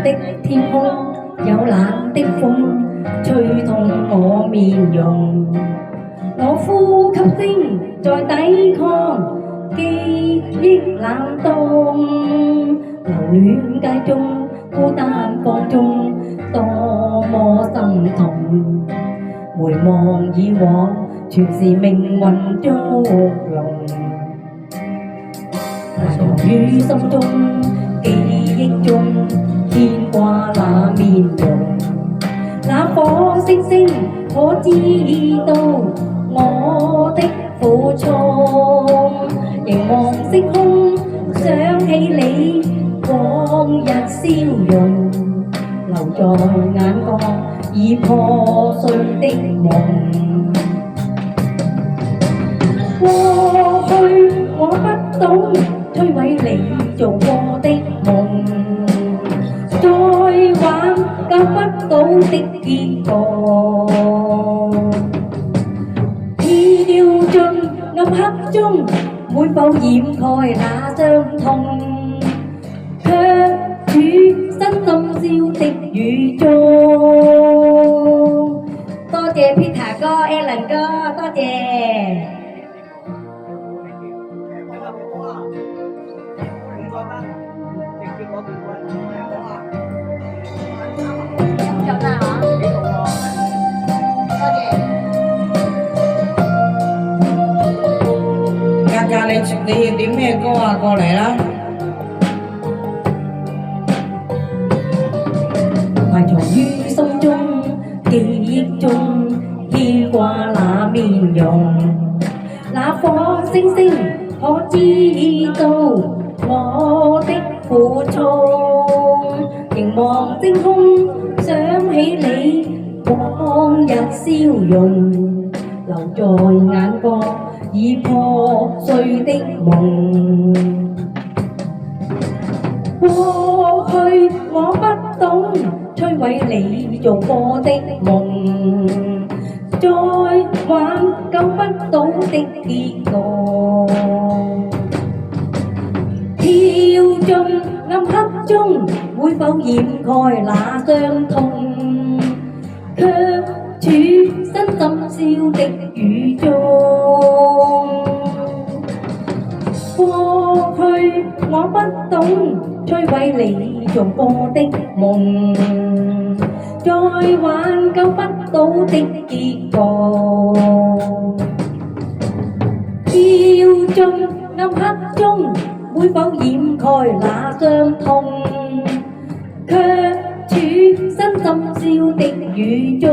的天空，有冷的風吹痛我面容，我呼吸聲在抵抗記憶冷凍，留戀街中孤單放縱，多麼心痛。回望以往，全是命運捉弄。大浪於心中，記憶中牽掛那面容，那顆星星可知道我的苦衷。凝望星空，想起你往日笑容，留在眼角已破碎的夢。過去我不懂摧毀你做過的夢，再挽救不到的結局，跳進暗黑中，會否掩蓋那傷痛？卻處身深宵的雨中。多謝 Peter 哥、Alan 哥，多謝。嘉嘉，你要點咩歌啊？過嚟啦！埋藏於心中，記憶中牽掛那面容，那顆星星可知道我的苦衷。凝望星空，想起你往日笑容，留在眼角已破碎的夢。過去我不懂摧毀你做過的夢，再挽救不到的結局，跳進暗黑中，會否掩蓋那傷痛？卻處身深宵的雨中。過去我不懂摧毀你做過的夢，再挽救不到的結局，跳進暗黑中，會否掩蓋那傷痛？卻處身深宵的雨中。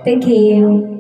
Thank you.